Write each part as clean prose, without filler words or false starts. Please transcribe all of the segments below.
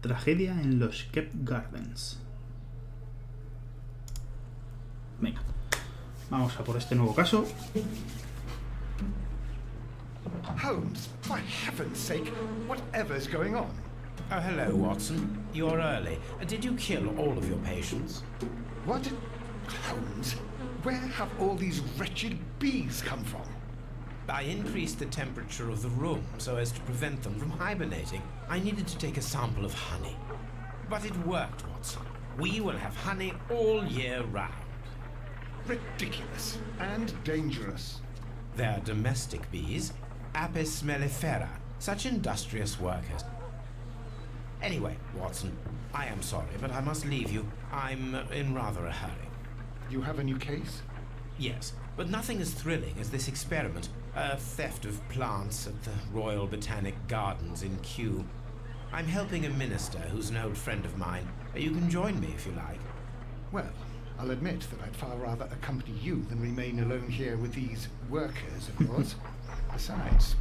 Tragedia en los Kew Gardens. Venga, vamos a por este nuevo caso. Holmes, for heaven's sake, whatever's going on? Oh, hello, Watson. You're early. Did you kill all of your patients? What? Holmes, where have all these wretched bees come from? I increased the temperature of the room so as to prevent them from hibernating. I needed to take a sample of honey. But it worked, Watson. We will have honey all year round. Ridiculous and dangerous. They're domestic bees, Apis mellifera, such industrious workers. Anyway, Watson, I am sorry, but I must leave you. I'm in rather a hurry. You have a new case? Yes, but nothing as thrilling as this experiment. A theft of plants at the Royal Botanic Gardens in Kew. I'm helping a minister who's an old friend of mine. You can join me if you like. Well, I'll admit that I'd far rather accompany you than remain alone here with these workers of yours. Besides,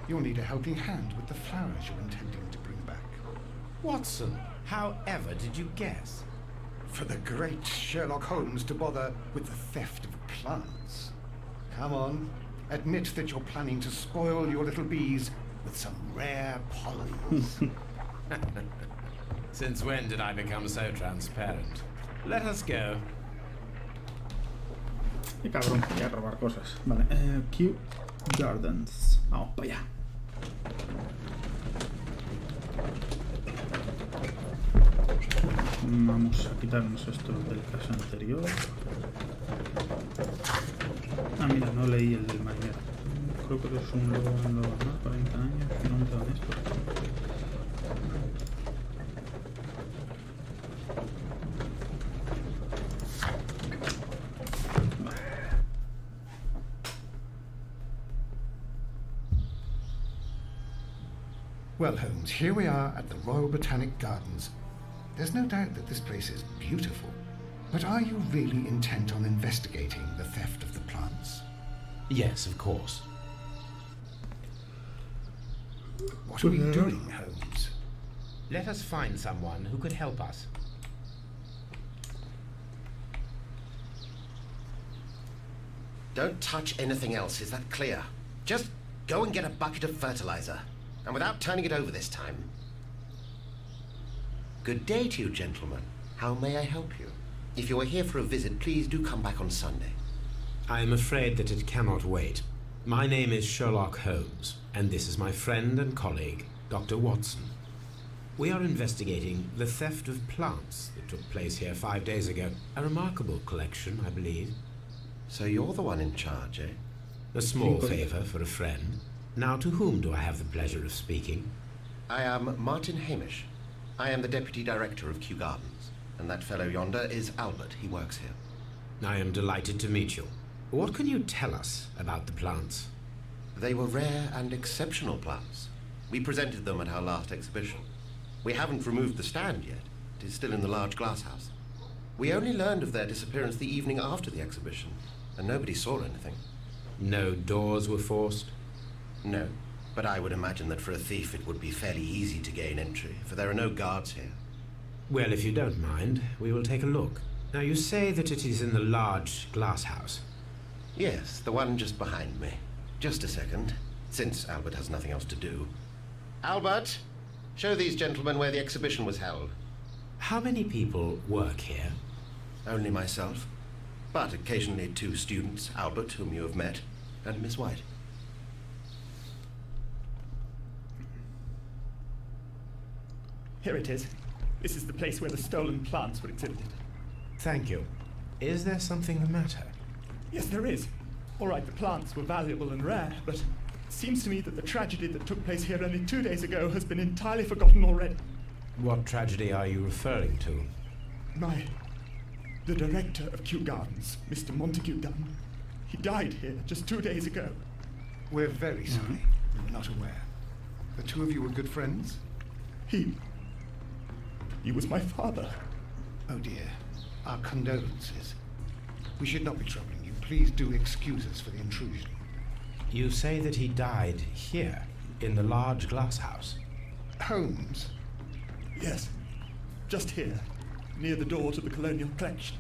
you'll need a helping hand with the flowers you're intending to bring back. Watson, however did you guess? For the great Sherlock Holmes to bother with the theft of plants. Come on, admit that you're planning to spoil your little bees with some rare pollens. Since when did I become so transparent? Let us go. Qué cabrón, quería robar cosas. Vale, Kew Gardens. Vamos para allá. Vamos a quitarnos esto del caso anterior. Ah, mira, no leí el del marinero. Creo que es un lobo, ¿no? 40 años, no me dan esto. Well, Holmes, here we are at the Royal Botanic Gardens. There's no doubt that this place is beautiful. But are you really intent on investigating the theft of the plants? Yes, of course. What are we doing, Holmes? Let us find someone who could help us. Don't touch anything else, is that clear? Just go and get a bucket of fertilizer. And without turning it over this time. Good day to you, gentlemen. How may I help you? If you are here for a visit, please do come back on Sunday. I am afraid that it cannot wait. My name is Sherlock Holmes, and this is my friend and colleague, Dr. Watson. We are investigating the theft of plants that took place here 5 days ago. A remarkable collection, I believe. So you're the one in charge, eh? A small favor for a friend. Now, to whom do I have the pleasure of speaking? I am Martin Hamish. I am the Deputy Director of Kew Gardens. And that fellow yonder is Albert. He works here. I am delighted to meet you. What can you tell us about the plants? They were rare and exceptional plants. We presented them at our last exhibition. We haven't removed the stand yet. It is still in the large glass house. We only learned of their disappearance the evening after the exhibition, and nobody saw anything. No doors were forced? No, but I would imagine that for a thief it would be fairly easy to gain entry, for there are no guards here. Well, if you don't mind, we will take a look. Now, you say that it is in the large glass house. Yes, the one just behind me. Just a second, since Albert has nothing else to do. Albert, show these gentlemen where the exhibition was held. How many people work here? Only myself, but occasionally 2 students, Albert, whom you have met, and Miss White. Here it is. This is the place where the stolen plants were exhibited. Thank you. Is there something the matter? Yes, there is. All right, the plants were valuable and rare, but it seems to me that the tragedy that took place here only 2 days ago has been entirely forgotten already. What tragedy are you referring to? The director of Kew Gardens, Mr. Montague Dunn, he died here just 2 days ago. We're very sorry. We were not aware. The two of you were good friends? He was my father. Oh dear. Our condolences. We should not be troubling you. Please do excuse us for the intrusion. You say that he died here, in the large glass house? Holmes? Yes. just here, near the door to the colonial collection.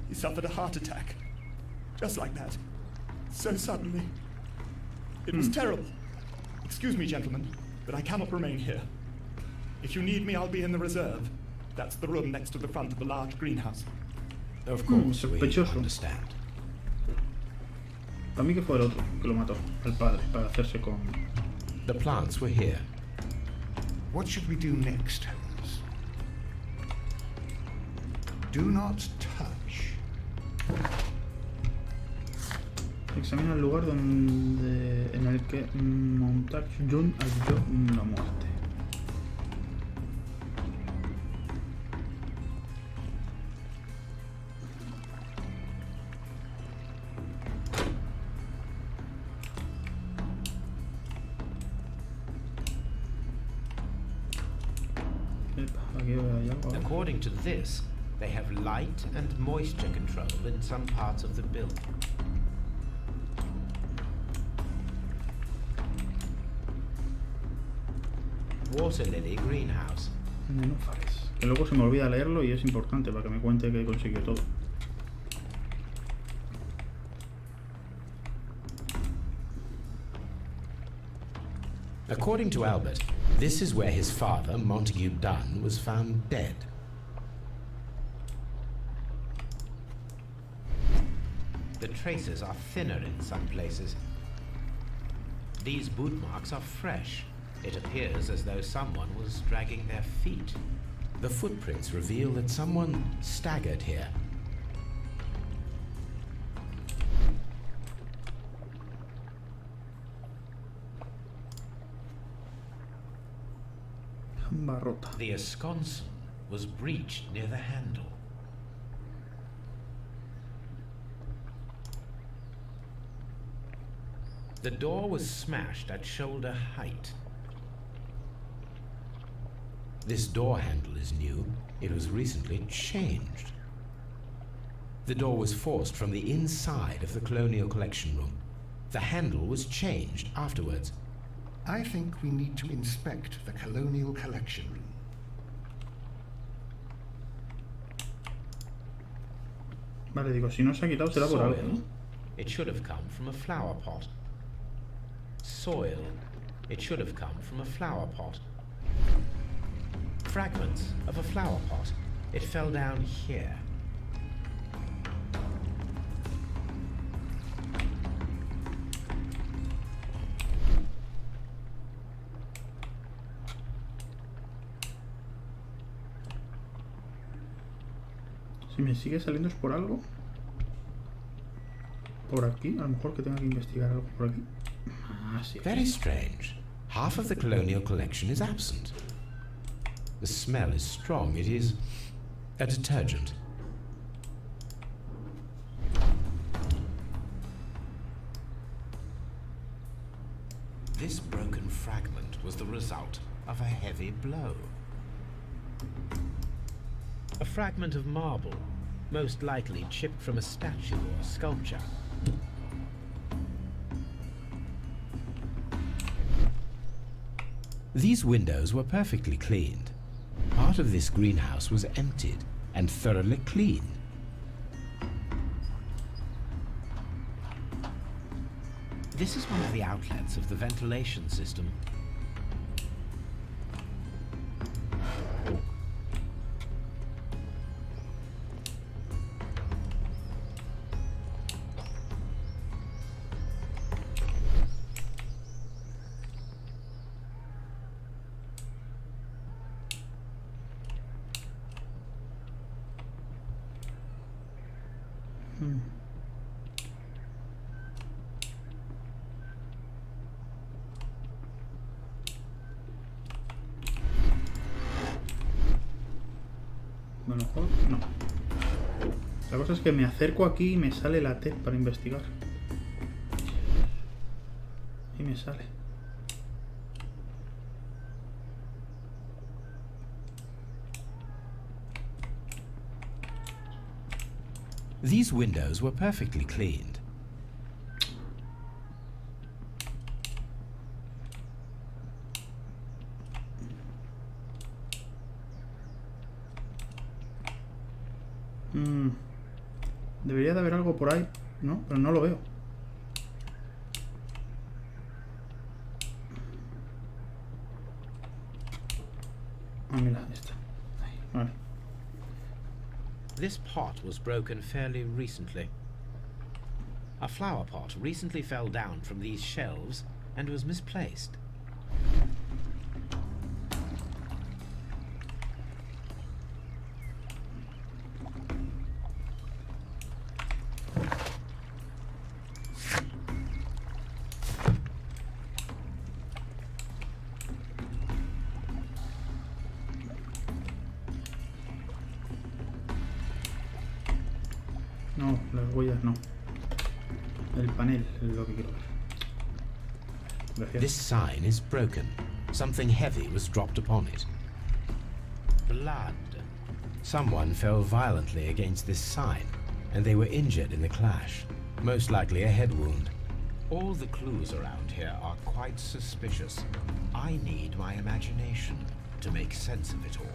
He suffered a heart attack. Just like that. So suddenly. It was terrible. Excuse me, gentlemen, but I cannot remain here. If you need me, I'll be in the reserve. That's the room next to the front of the large greenhouse. Of course, we sospechoso. understand. Para mí que fue el otro que lo mató, el padre, para hacerse con... The plants were here. What should we do next, Holmes? Do not touch. Examina el lugar en el que Montague Jun halló la muerte. Aquí hay algo. According to this, they have light and moisture control in some parts of the building. Water lily greenhouse. Nenúfares. Que luego se me olvida leerlo y es importante para que me cuente que consiguió todo. According to Albert, this is where his father, Montague Dunn, was found dead. The traces are thinner in some places. These boot marks are fresh. It appears as though someone was dragging their feet. The footprints reveal that someone staggered here. Jamba rota. The ensconce was breached near the handle. The door was smashed at shoulder height. This door handle is new. It was recently changed. The door was forced from the inside of the Colonial Collection Room. The handle was changed afterwards. I think we need to inspect the Colonial Collection Room. Vale, digo, si no se ha quitado será por algo, ¿no? Soil. It should have come from a flower pot. Soil. It should have come from a flower pot. Fragments of a flower pot. It fell down here. Si me sigue saliendo es por algo. Por aquí, a lo mejor que tenga que investigar algo por aquí. Ah, sí. Very strange. Half of the Colonial Collection is absent. The smell is strong. It is a detergent. This broken fragment was the result of a heavy blow. A fragment of marble, most likely chipped from a statue or sculpture. These windows were perfectly cleaned. Part of this greenhouse was emptied and thoroughly cleaned. This is one of the outlets of the ventilation system. Bueno, no. La cosa es que me acerco aquí y me sale la T para investigar. Y me sale. These windows were perfectly cleaned. Debería de haber algo por ahí, ¿no? Pero no lo veo. Ah, mira, esta. Ahí, vale. This pot was broken fairly recently. A flower pot recently fell down from these shelves and was misplaced. No, las huellas no. El panel es lo que quiero ver. Gracias. This sign is broken. Something heavy was dropped upon it. Blood. Someone fell violently against this sign, and they were injured in the clash. Most likely a head wound. All the clues around here are quite suspicious. I need my imagination to make sense of it all.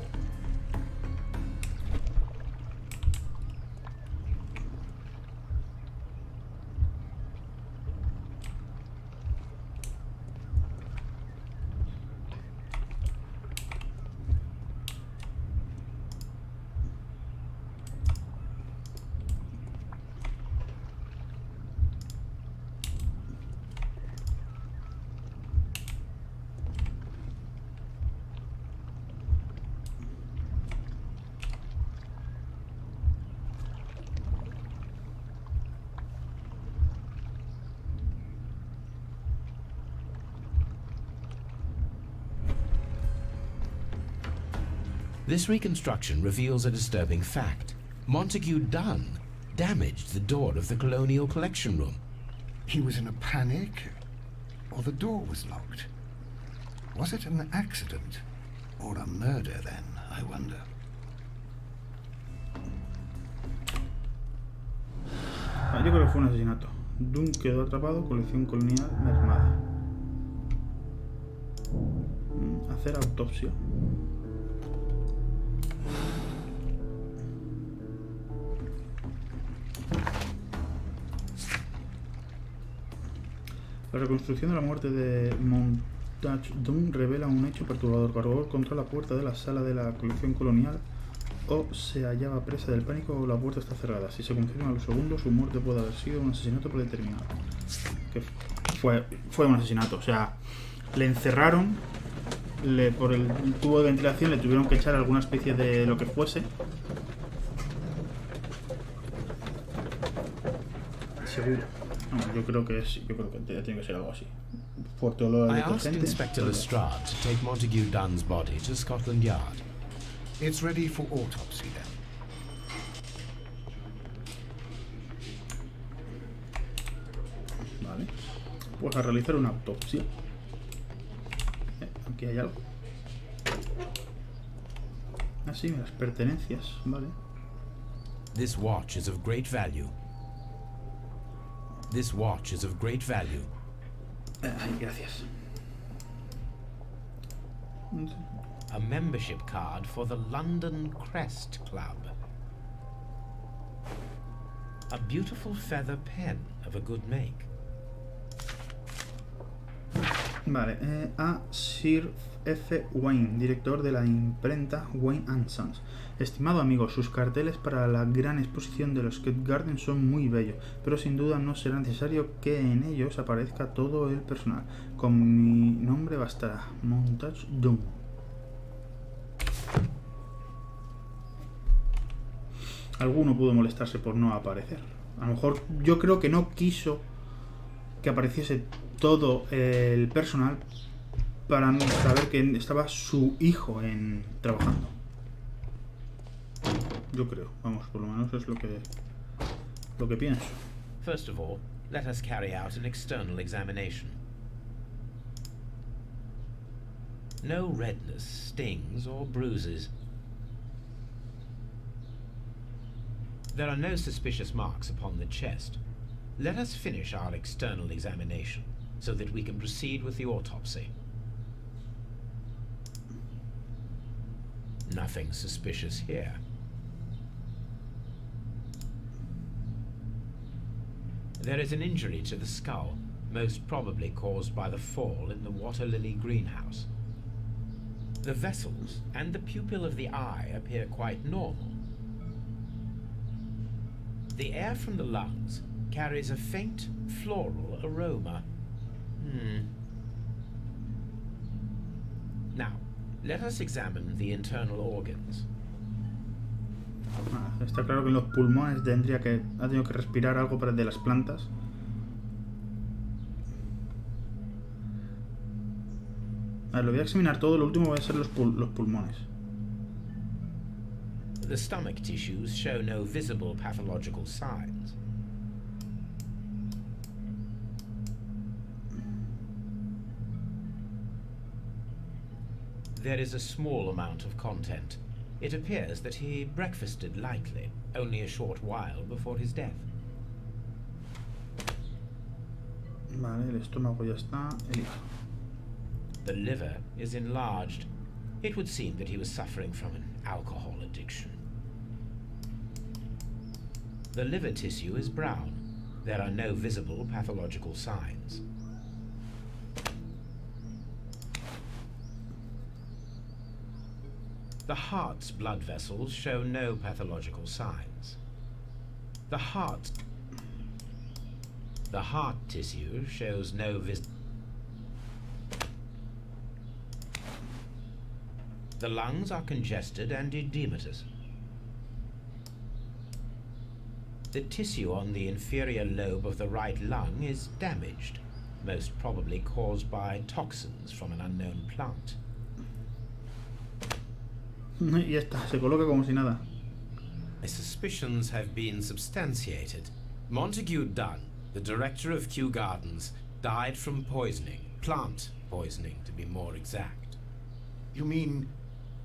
This reconstruction reveals a disturbing fact. Montague Dunn damaged the door of the Colonial Collection Room. He was in a panic, or the door was locked. Was it an accident, or a murder then, I wonder? Ah, yo creo que fue un asesinato. Dunn quedó atrapado, colección colonial mermada. Hacer autopsia. La reconstrucción de la muerte de Montague Dunn revela un hecho perturbador. Cargó contra la puerta de la sala de la colección colonial, o se hallaba presa del pánico o la puerta está cerrada. Si se confirma a los segundos, su muerte puede haber sido un asesinato predeterminado. Que fue un asesinato, o sea, le encerraron, por el tubo de ventilación le tuvieron que echar alguna especie de lo que fuese. Seguro. No, yo creo que tiene que ser algo así. Fuerte olor a I asked detergente. Inspector Lestrade to take Montague Dunn's body to Scotland Yard. It's ready for autopsy then. Vale. Pues a realizar una autopsia. Aquí hay algo. Así, las pertenencias, vale. This watch is of great value. This watch is of great value. Ay, gracias. A membership card for the London Crest Club. A beautiful feather pen of a good make. Vale, a Sir F. Wayne, director de la imprenta Wayne & Sons. Estimado amigo, sus carteles para la gran exposición de los Kew Gardens son muy bellos, pero sin duda no será necesario que en ellos aparezca todo el personal. Con mi nombre bastará. Montague Dunn. Alguno pudo molestarse por no aparecer. A lo mejor yo creo que no quiso que apareciese todo el personal para no saber que estaba su hijo trabajando. Yo creo, vamos, por lo menos es lo que pienso. First of all, let us carry out an external examination. No redness, stings, or bruises. There are no suspicious marks upon the chest. Let us finish our external examination so that we can proceed with the autopsy. Nothing suspicious here. There is an injury to the skull, most probably caused by the fall in the water lily greenhouse. The vessels and the pupil of the eye appear quite normal. The air from the lungs carries a faint floral aroma. Now, let us examine the internal organs. Está claro que en los pulmones ha tenido que respirar algo de las plantas. A ver, lo voy a examinar todo, lo último va a ser los pulmones. The stomach tissues show no visible pathological signs. There is a small amount of content. It appears that he breakfasted lightly, only a short while before his death. Vale, el estómago ya está, el hígado. The liver is enlarged. It would seem that he was suffering from an alcohol addiction. The liver tissue is brown. There are no visible pathological signs. The heart's blood vessels show no pathological signs. The heart tissue shows no The lungs are congested and edematous. The tissue on the inferior lobe of the right lung is damaged, most probably caused by toxins from an unknown plant. Y ya está, se coloca como si nada. My suspicions have been substantiated. Montague Dunn, the director of Kew Gardens, died from poisoning, plant poisoning to be more exact. You mean...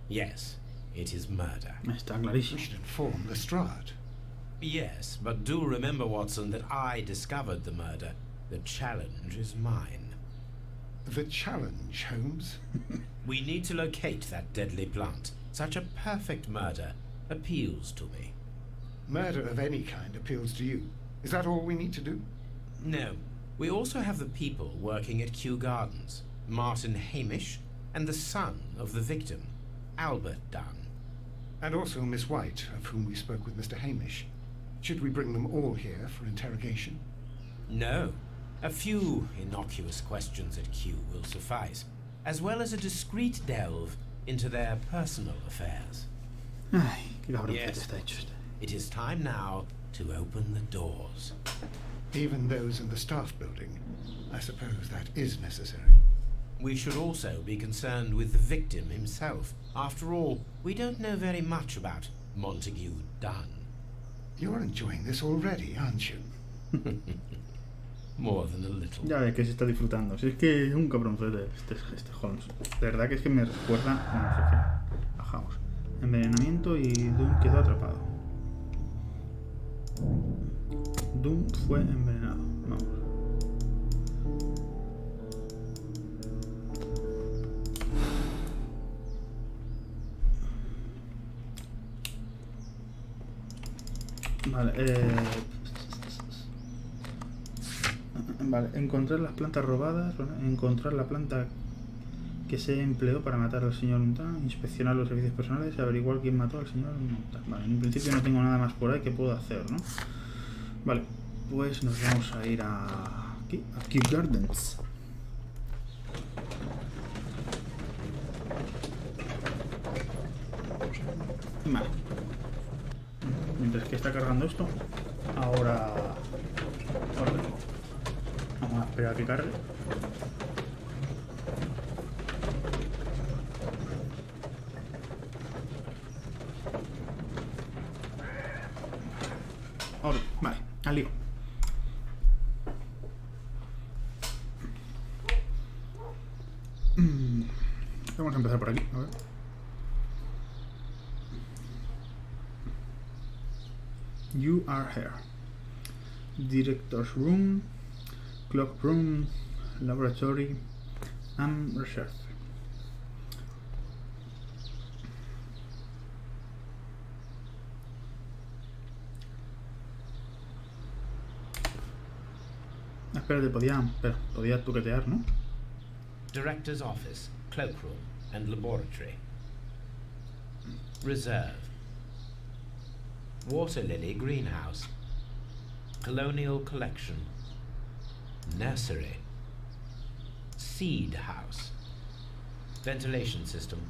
Yes, it is murder. Está We clarísimo. should inform Lestrade. Yes, but do remember, Watson, that I discovered the murder. The challenge is mine. The challenge, Holmes? We need to locate that deadly plant. Such a perfect murder appeals to me. Murder of any kind appeals to you. Is that all we need to do? No, we also have the people working at Kew Gardens. Martin Hamish and the son of the victim, Albert Dunn. And also Miss White, of whom we spoke with Mr. Hamish. Should we bring them all here for interrogation? No, a few innocuous questions at Kew will suffice, as well as a discreet delve into their personal affairs. Ay, qué cabrón Yes. está hecho este. It is time now to open the doors. Even those in the staff building. I suppose that is necessary. We should also be concerned with the victim himself. After all, we don't know very much about Montague Dunn. You're enjoying this already, aren't you? More than a little. Ya ves que se está disfrutando. Si es que es un cabroncete este Holmes. De verdad que es que me recuerda a no sé qué. Bajamos. Envenenamiento y Doom quedó atrapado. Doom fue envenenado. Vamos. Vale, vale, encontrar las plantas robadas, encontrar la planta que se empleó para matar al señor Montan, inspeccionar los servicios personales y averiguar quién mató al señor Montan. Vale, en principio no tengo nada más por ahí que puedo hacer, ¿no? Vale, pues nos vamos a ir aquí, a Kew Gardens. Vale. Mientras que está cargando esto, ahora vengo. Vamos a esperar a que cargue. Ahora, vale, al lío. Vamos a empezar por aquí, a ver. You are here. Director's room, clock room, laboratory, and research. Espérate, podía toquetear, ¿no? Director's office, cloakroom, and laboratory. Reserve. Water lily greenhouse. Colonial collection. Nursery. Seed house. Ventilation system.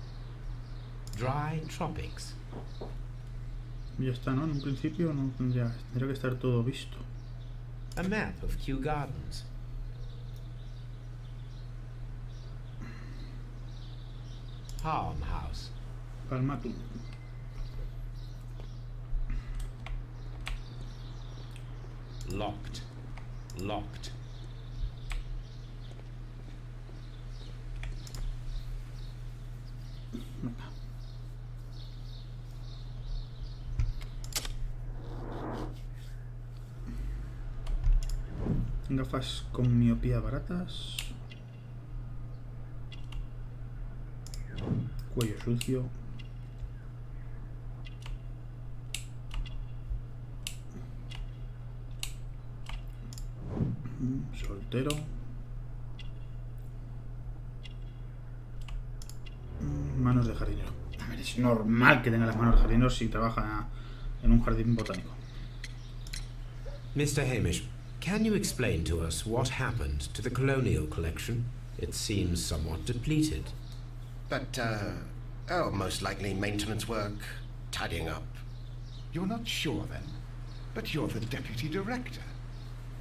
Dry tropics. Ya está, ¿no? En un principio no tendría que estar todo visto. A map of Kew Gardens. Farmhouse. Palmatum. Locked. Locked. Gafas con miopía baratas. Cuello sucio. Soltero. Manos de jardinero. A ver, es normal que tenga las manos de jardinero si trabaja en un jardín botánico. Mr. Hamish, can you explain to us what happened to the colonial collection? It seems somewhat depleted. But, most likely maintenance work, tidying up. You're not sure, then? But you're the deputy director.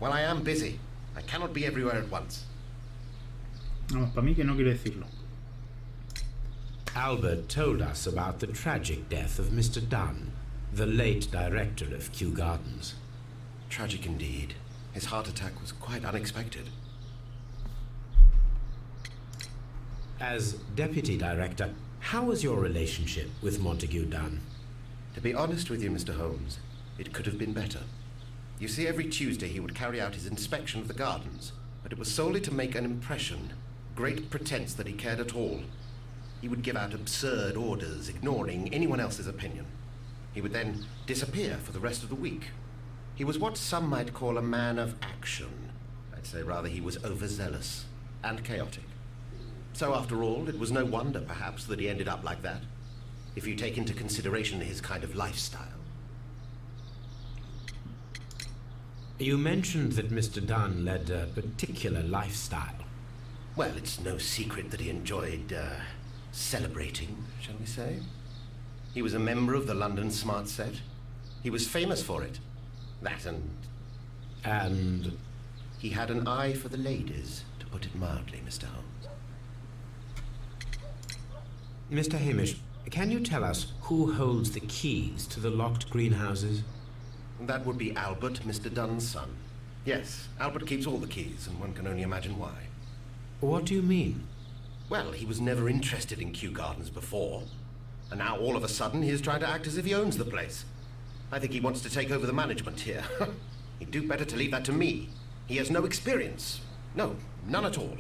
Well, I am busy. I cannot be everywhere at once. Vamos, para mí que no quiero decirlo. Albert told us about the tragic death of Mr. Dunn, the late director of Kew Gardens. Tragic indeed. His heart attack was quite unexpected. As deputy director, how was your relationship with Montague Dunn? To be honest with you, Mr. Holmes, it could have been better. You see, every Tuesday he would carry out his inspection of the gardens, but it was solely to make an impression, great pretense that he cared at all. He would give out absurd orders, ignoring anyone else's opinion. He would then disappear for the rest of the week. He was what some might call a man of action. I'd say rather he was overzealous and chaotic. So after all, it was no wonder, perhaps, that he ended up like that, if you take into consideration his kind of lifestyle. You mentioned that Mr. Dunn led a particular lifestyle. Well, it's no secret that he enjoyed, celebrating, shall we say. He was a member of the London Smart Set. He was famous for it. That And he had an eye for the ladies, to put it mildly, Mr. Holmes. Mr. Hamish, can you tell us who holds the keys to the locked greenhouses? That would be Albert, Mr. Dunn's son. Yes, Albert keeps all the keys, and one can only imagine why. What do you mean? Well, he was never interested in Kew Gardens before, and now all of a sudden he is trying to act as if he owns the place. I think he wants to take over the management here. He'd do better to leave that to me. He has no experience. No, none at all.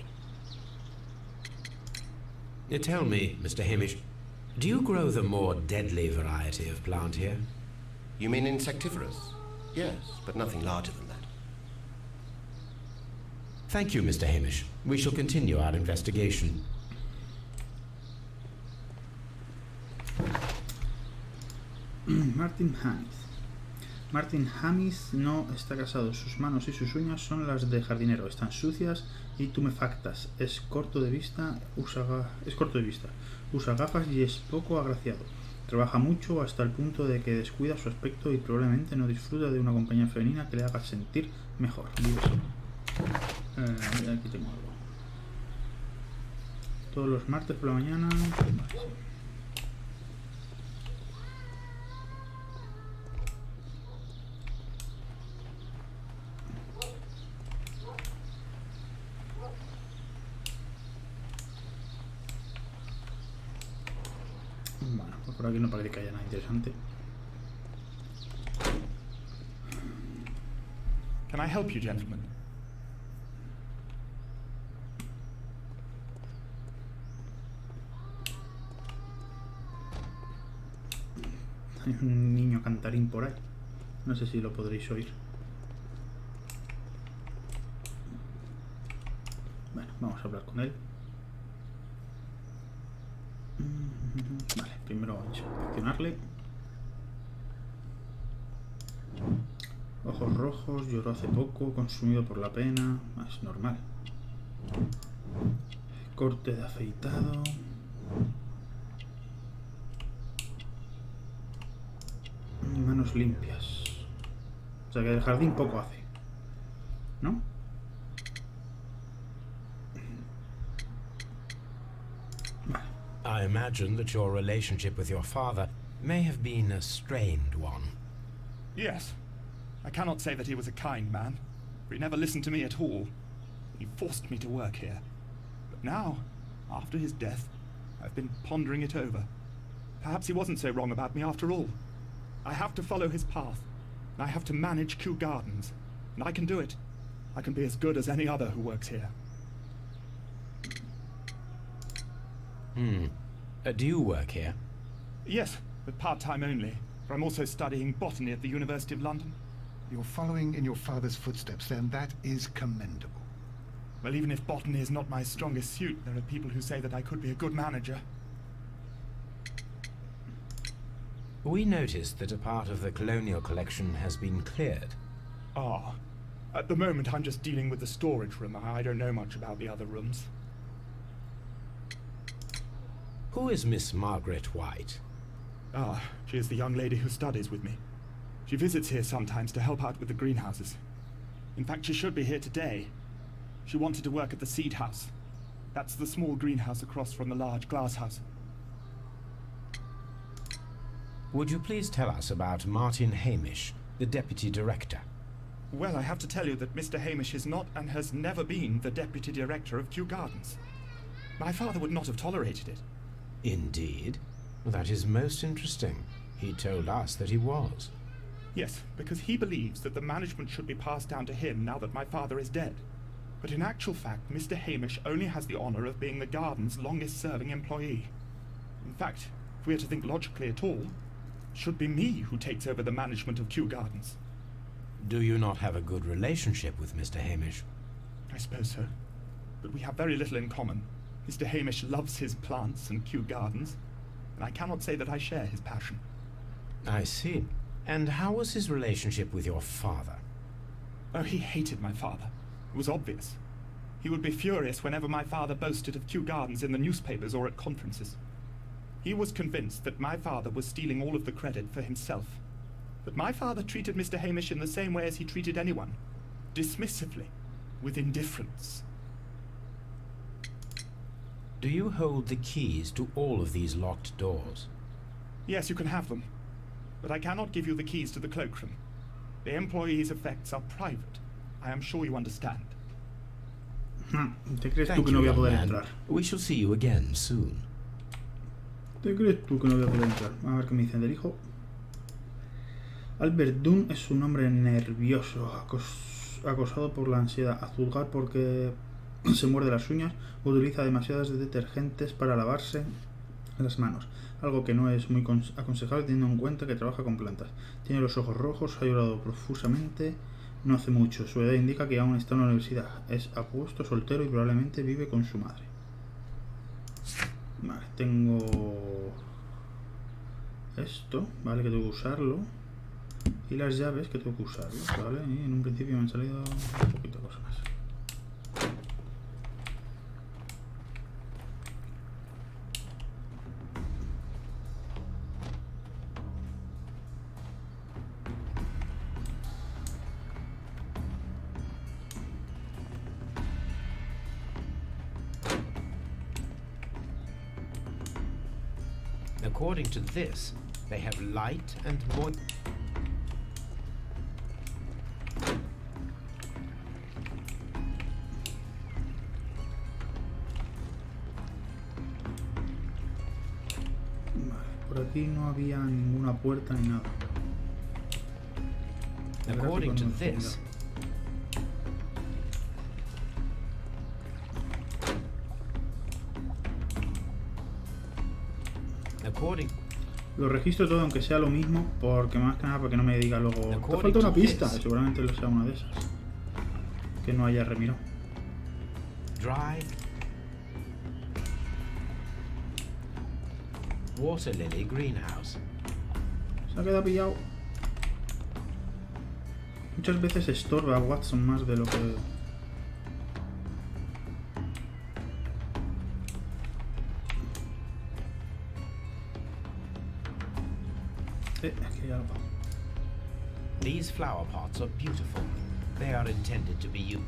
Tell me, Mr. Hamish, do you grow the more deadly variety of plant here? You mean insectivorous? Yes, but nothing larger than that. Thank you, Mr. Hamish. We shall continue our investigation. Martin Hamis. Martin Hamis no está casado. Sus manos y sus uñas son las de jardinero. Están sucias y tumefactas. Es corto de vista. Usa gafas y es poco agraciado. Trabaja mucho hasta el punto de que descuida su aspecto y probablemente no disfruta de una compañía femenina que le haga sentir mejor. Vive solo. Aquí tengo algo. Todos los martes por la mañana. Bueno, pues por aquí no parece que haya nada interesante. Can I help you, gentlemen? Hay un niño cantarín por ahí. No sé si lo podréis oír. Vamos a hablar con él. Vale, primero vamos a inspeccionarle. Ojos rojos, lloró hace poco, consumido por la pena. Es normal. Corte de afeitado. Manos limpias. O sea que el jardín poco hace, ¿no? I imagine that your relationship with your father may have been a strained one. Yes. I cannot say that he was a kind man, for he never listened to me at all. He forced me to work here. But now, after his death, I've been pondering it over. Perhaps he wasn't so wrong about me after all. I have to follow his path. I have to manage Kew Gardens. And I can do it. I can be as good as any other who works here. Do you work here? Yes, but part-time only. For I'm also studying botany at the University of London. You're following in your father's footsteps, then. That is commendable. Well, even if botany is not my strongest suit, there are people who say that I could be a good manager. We noticed that a part of the colonial collection has been cleared. Ah. At the moment, I'm just dealing with the storage room. I don't know much about the other rooms. Who is Miss Margaret White? Ah, she is the young lady who studies with me. She visits here sometimes to help out with the greenhouses. In fact, she should be here today. She wanted to work at the seed house. That's the small greenhouse across from the large glass house. Would you please tell us about Martin Hamish, the deputy director? Well, I have to tell you that Mr. Hamish is not and has never been the deputy director of Kew Gardens. My father would not have tolerated it. Indeed? That is most interesting. He told us that he was. Yes, because he believes that the management should be passed down to him now that my father is dead. But in actual fact, Mr. Hamish only has the honour of being the garden's longest-serving employee. In fact, if we are to think logically at all, it should be me who takes over the management of Kew Gardens. Do you not have a good relationship with Mr. Hamish? I suppose so. But we have very little in common. Mr. Hamish loves his plants and Kew Gardens, and I cannot say that I share his passion. I see. And how was his relationship with your father? Oh, he hated my father. It was obvious. He would be furious whenever my father boasted of Kew Gardens in the newspapers or at conferences. He was convinced that my father was stealing all of the credit for himself. But my father treated Mr. Hamish in the same way as he treated anyone. Dismissively. With indifference. Do you hold the keys to all of these locked doors? Yes, you can have them. But I cannot give you the keys to the cloakroom. The employees' effects are private. I am sure you understand. ¿Te crees tú Thank que no you, voy a young poder man. entrar? We shall see you again soon. ¿Te crees tú que no voy a poder entrar? A ver qué me dicen del hijo. Albert Dunn es un hombre nervioso, acosado por la ansiedad, a juzgar porque se muerde las uñas, utiliza demasiados detergentes para lavarse las manos, algo que no es muy aconsejable teniendo en cuenta que trabaja con plantas. Tiene los ojos rojos, ha llorado profusamente, no hace mucho, su edad indica que aún está en la universidad, es apuesto, soltero y probablemente vive con su madre. Vale, tengo esto, vale, que tengo que usarlo. Y las llaves que tengo que usarlas, ¿vale? Y en un principio me han salido un poquito de cosas más. According to this, they have light and more. Por aquí no había ninguna puerta ni nada. According to this, lo registro todo aunque sea lo mismo, porque más que nada para que no me diga luego te falta una pista, seguramente lo sea una de esas que no haya remirado. Dry. Water lily greenhouse. Se ha quedado pillado. Muchas veces estorba a Watson más de lo que... Aquí hay algo. These flower pots are beautiful. They are intended to be used.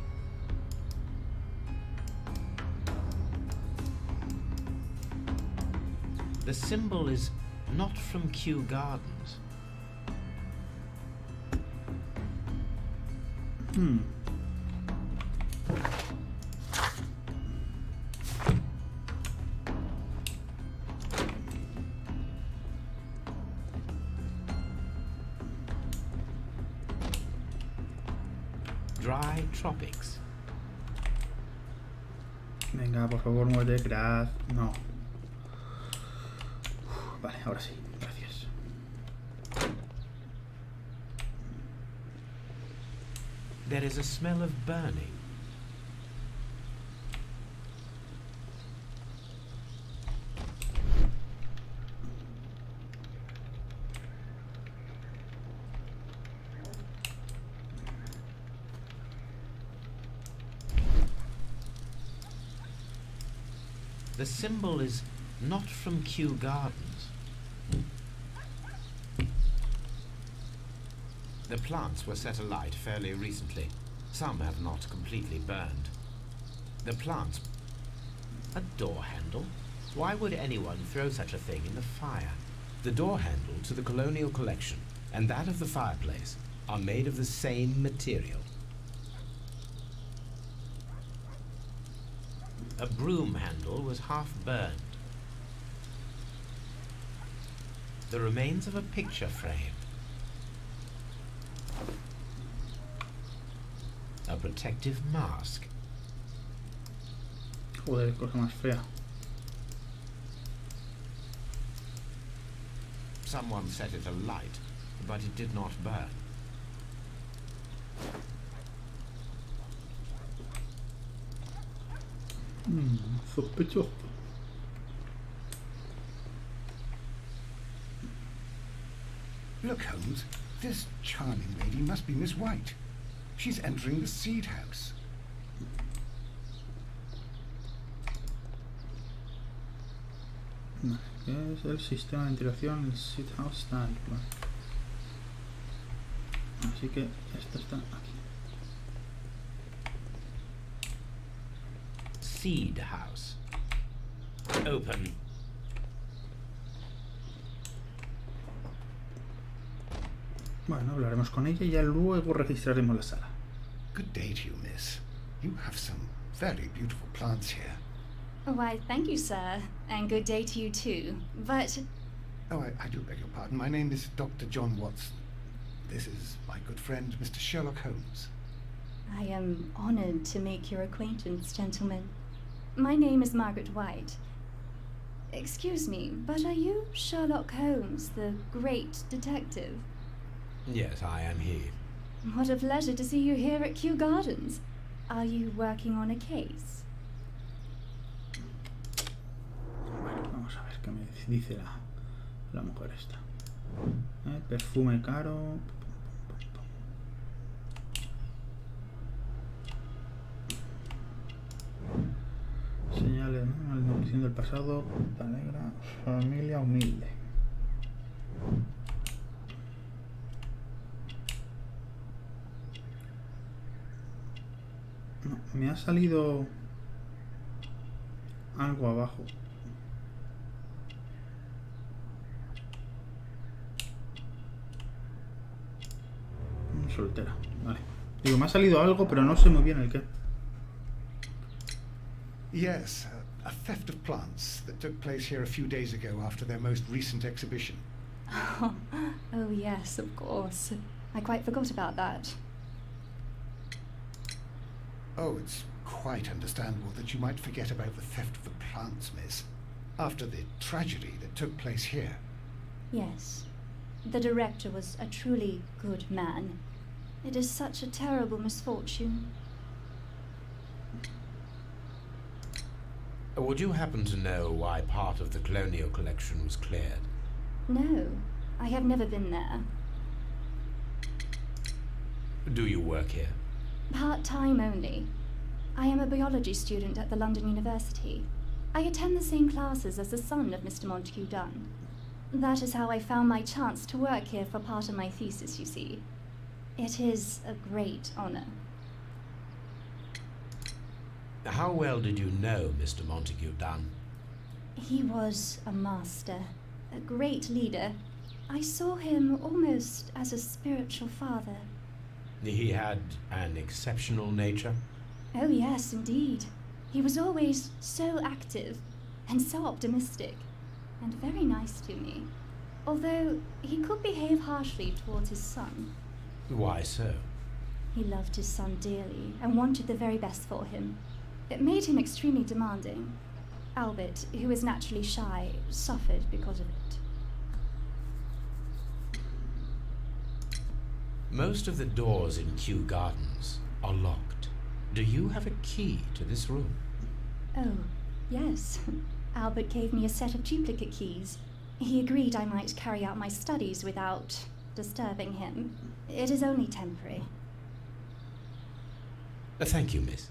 The symbol is not from Kew Gardens. Dry tropics. Venga, por favor, muerde, gracias. No. Vale, ahora sí, gracias. There is a smell of burning. The symbol is not from Kew Gardens. The plants were set alight fairly recently. Some have not completely burned. The plants... A door handle? Why would anyone throw such a thing in the fire? The door handle to the colonial collection and that of the fireplace are made of the same material. A broom handle was half burned. The remains of a picture frame. A protective mask. Joder, cosa más fea. Someone set it alight, but it did not burn. Sospechoso. Look, Holmes, this charming lady must be Miss White. She's entering the seed house. ¿Qué es el sistema de integración? El seed house está ahí. Vale. Así que esto está aquí. Seed house. Open. Bueno, hablaremos con ella y ya luego registraremos la sala. Good day to you, miss. You have some very beautiful plants here. Why, thank you, sir. And good day to you too. But... Oh, I do beg your pardon. My name is Dr. John Watson. This is my good friend, Mr. Sherlock Holmes. I am honored to make your acquaintance, gentlemen. My name is Margaret White. Excuse me, but are you Sherlock Holmes, the great detective? Yes, I am he. What a pleasure to see you here at Kew Gardens. Are you working on a case? Bueno, vamos a ver qué me dice la mujer esta. Perfume caro. Señales, ¿no? Maldición del pasado, puta negra, familia humilde. No, me ha salido algo abajo. Soltera, vale. Digo, me ha salido algo, pero no sé muy bien el qué. Yes, a theft of plants that took place here a few days ago after their most recent exhibition. Oh yes, of course. I quite forgot about that. Oh, it's quite understandable that you might forget about the theft of the plants, miss, after the tragedy that took place here. Yes. The director was a truly good man. It is such a terrible misfortune. Would you happen to know why part of the colonial collection was cleared? No, I have never been there. Do you work here? Part-time only. I am a biology student at the London University. I attend the same classes as the son of Mr. Montague Dunn. That is how I found my chance to work here for part of my thesis, you see. It is a great honor. How well did you know Mr. Montague Dunn? He was a master, a great leader. I saw him almost as a spiritual father. He had an exceptional nature? Oh yes, indeed. He was always so active and so optimistic and very nice to me. Although he could behave harshly towards his son. Why so? He loved his son dearly and wanted the very best for him. It made him extremely demanding. Albert, who is naturally shy, suffered because of it. Most of the doors in Kew Gardens are locked. Do you have a key to this room? Oh, yes. Albert gave me a set of duplicate keys. He agreed I might carry out my studies without disturbing him. It is only temporary. Thank you, miss.